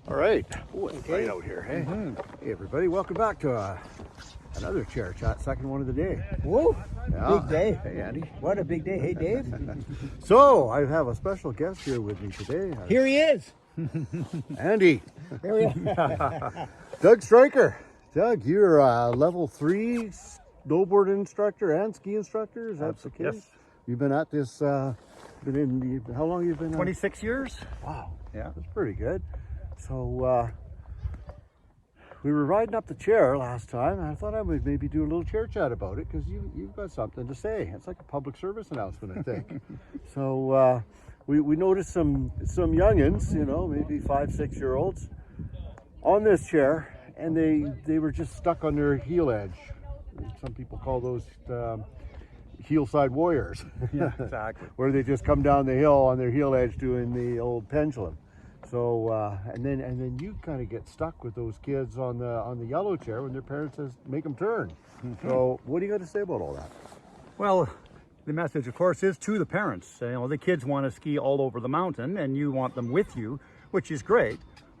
All right, right out here, hey? Hey everybody, welcome back to another chair chat, second one of the day. Whoa, Yeah. big day. Hey Andy. What a big day. Hey Dave. So, I have a special guest here with me today. Here he is. Andy. Here we are. Doug Stryker. Doug, you're a level 3 snowboard instructor and ski instructor, is that the case? Yes. You've been at this, how long have you been? 26 years. Wow. Yeah. That's pretty good. So we were riding up the chair last time, and I thought I would maybe do a little chair chat about it because you've got something to say. It's like a public service announcement, I think. So we noticed some youngins, you know, maybe 5-6-year-olds on this chair, and they were just stuck on their heel edge. Some people call those heel side warriors. Yeah, exactly. Where they just come down the hill on their heel edge doing the old pendulum. So and then you kind of get stuck with those kids on the yellow chair when their parents says make them turn. So what do you got to say about all that? Well, the message, of course, is to the parents. You know, the kids want to ski all over the mountain, and you want them with you, which is great.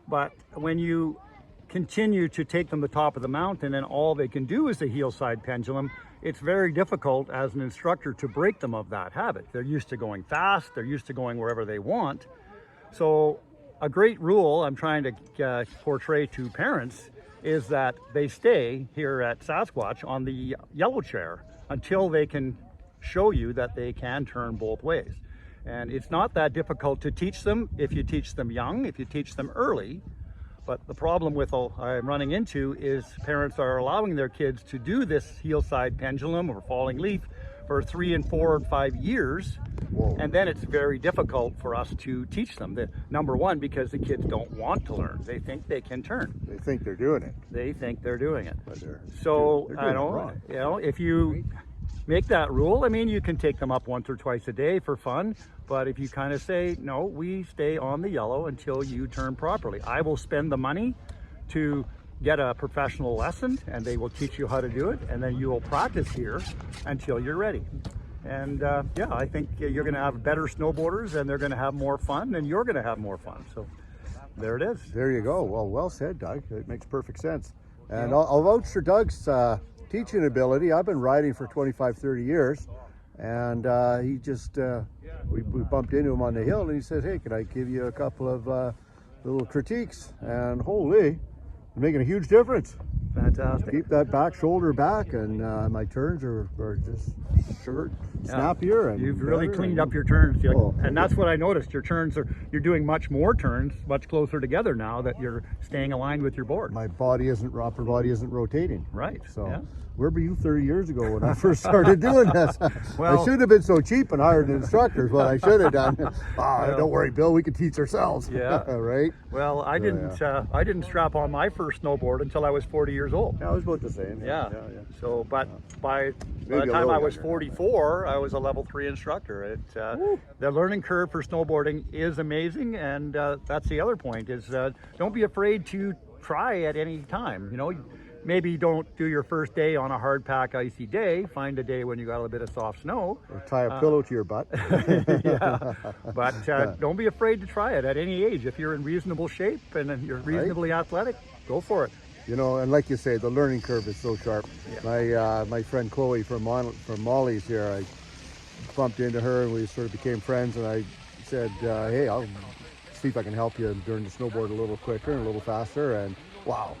But when you continue to take them to the top of the mountain, and all they can do is the heel side pendulum, it's very difficult as an instructor to break them of that habit. They're used to going fast. They're used to going wherever they want. So a great rule I'm trying to portray to parents is that they stay here at Sasquatch on the yellow chair until they can show you that they can turn both ways. And it's not that difficult to teach them if you teach them young, if you teach them early. But the problem with I'm running into is parents are allowing their kids to do this heel side pendulum or falling leaf for 3 and 4 and 5 years. Whoa. And then it's very difficult for us to teach them. Number one, because the kids don't want to learn. They think they can turn. They think they're doing it. They think they're doing it. But they're So, doing it wrong. you know, if you make that rule, I mean, you can take them up once or twice a day for fun. But if you kind of say, no, we stay on the yellow until you turn properly. I will spend the money to get a professional lesson, and they will teach you how to do it, and then you will practice here until you're ready. And yeah, I think you're going to have better snowboarders, and they're going to have more fun, and you're going to have more fun. So there it is. There you go. Well said, Doug. It makes perfect sense. And I'll vouch for Doug's teaching ability. I've been riding for 25-30 years, and he just we bumped into him on the hill, and he said, hey, can I give you a couple of little critiques? And holy, making a huge difference. Fantastic. Keep that back shoulder back, and my turns are just short, snappier. And you've really better, cleaned and up your turns. Oh, And that's what I noticed. Your turns you're doing much more turns, much closer together now that you're staying aligned with your board. my upper body isn't rotating. Right. So yeah. where were you 30 years ago when I first started doing this? Well- I should have been so cheap and hired instructors. What I should have done. Don't worry, Bill. We can teach ourselves. Yeah. Right. Well, I didn't strap on my first snowboard until I was 40 years old. Yeah, I was about the same. Yeah. So, but by the Maybe a time little I was younger. 44, I was a level 3 instructor. The learning curve for snowboarding is amazing, and that's the other point is don't be afraid to try at any time. You know, maybe don't do your first day on a hard pack icy day. Find a day when you got a little bit of soft snow. Or tie a pillow to your butt. Yeah, but don't be afraid to try it at any age. If you're in reasonable shape and you're reasonably athletic, go for it. You know, and like you say, the learning curve is so sharp. Yeah. My friend Chloe from Molly's here, I bumped into her and we sort of became friends, and I said, hey, I'll see if I can help you learn to snowboard a little quicker and a little faster. And wow,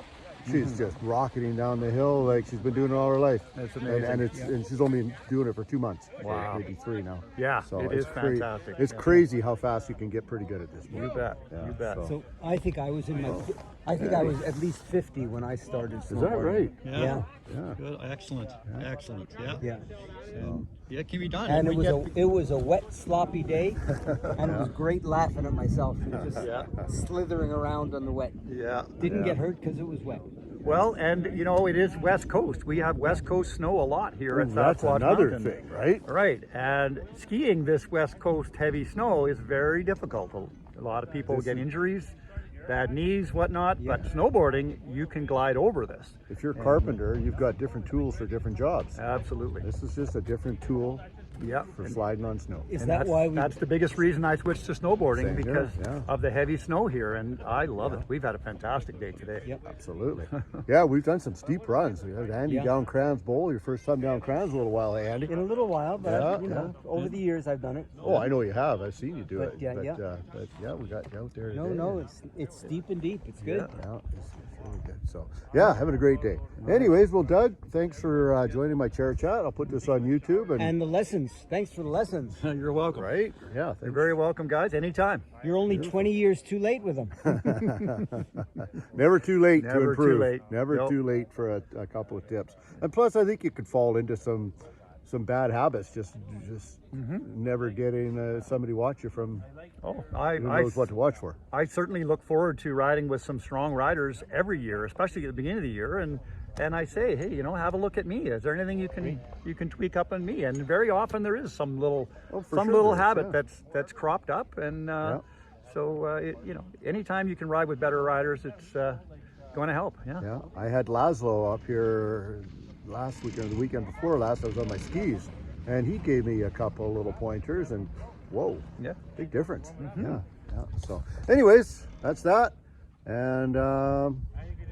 she's just rocketing down the hill like she's been doing it all her life. That's amazing. And she's only been doing it for 2 months. Wow. Maybe 3 now. Yeah, So it it's is fantastic. It's Yeah. crazy how fast you can get pretty good at this. You bet. Yeah, You bet. So I think I was I was at least 50 when I started snowboarding. Is that right? Yeah. Yeah. Good, excellent, excellent. Yeah, Yeah. yeah, can be done. And We it was a wet, sloppy day, and it was great laughing at myself, just Yeah. slithering around on the wet. Yeah. Didn't get hurt because it was wet. Well, and you know, it is West Coast. We have West Coast snow a lot here at That's Sasquatch another Mountain. thing, right? Right, and skiing this West Coast heavy snow is very difficult. A lot of people get injuries, bad knees, whatnot, but snowboarding, you can glide over this. If you're a carpenter, you've got different tools for different jobs. Absolutely. This is just a different tool Yeah. for sliding on snow. Is And that that's, why we? that's the biggest reason I switched to snowboarding, Same here, because yeah. of the heavy snow here, and I love it. We've had a fantastic day today. Yep. Absolutely. Yeah, we've done some steep runs. We had Andy Yeah. down Crans Bowl. Your first time down Crans a little while, Andy. In a little while, but Yeah, you know, over the years I've done it. Oh, I know you have. I've seen you do But, it. yeah, but, yeah. But yeah, we got you out there today. No, it's steep and deep. It's good. Yeah, it's really good. So, yeah, having a great day. Anyways, well, Doug, thanks for joining my chair chat. I'll put this on YouTube. And the lessons. Thanks for the lessons. You're welcome. right? Yeah, You're thanks. very welcome, guys. Anytime. You're only 20 years too late with them. Never too late to Never too improve. late. Never Nope. too late for a couple of tips. And plus, I think you could fall into some bad habits. Just never getting somebody watch you from Oh, who knows what to watch for. I certainly look forward to riding with some strong riders every year, especially at the beginning of the year. And I say, hey, you know, have a look at me. Is there anything you can tweak up on me? And very often there is some little Oh, for some sure little there is, habit yeah. that's cropped up. And you know, anytime you can ride with better riders, it's going to help. Yeah. Yeah, I had Laszlo up here last weekend, or the weekend before last. I was on my skis, and he gave me a couple little pointers, and whoa, Yeah. big difference. Yeah. So, anyways, that's that, and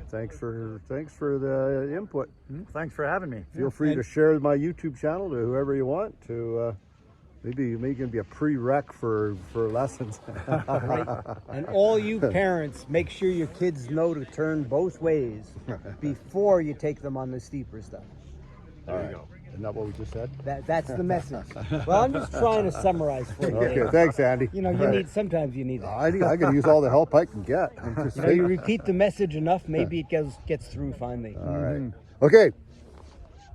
thanks for the input. Thanks for having me. Feel free to share my YouTube channel to whoever you want to. Maybe it can be a prereq for lessons. Right? And all you parents, make sure your kids know to turn both ways before you take them on the steeper stuff. There you go. Isn't that what we just said? That's the message. Well, I'm just trying to summarize for you. Okay, thanks, Andy. You know, All right. sometimes you need that. I got to use all the help I can get. I'm just You know, you saying. repeat the message enough, maybe it gets through finally. All right. Okay.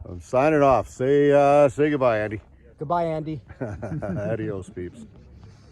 I'm signing off. Say goodbye, Andy. Goodbye, Andy. Adios, peeps.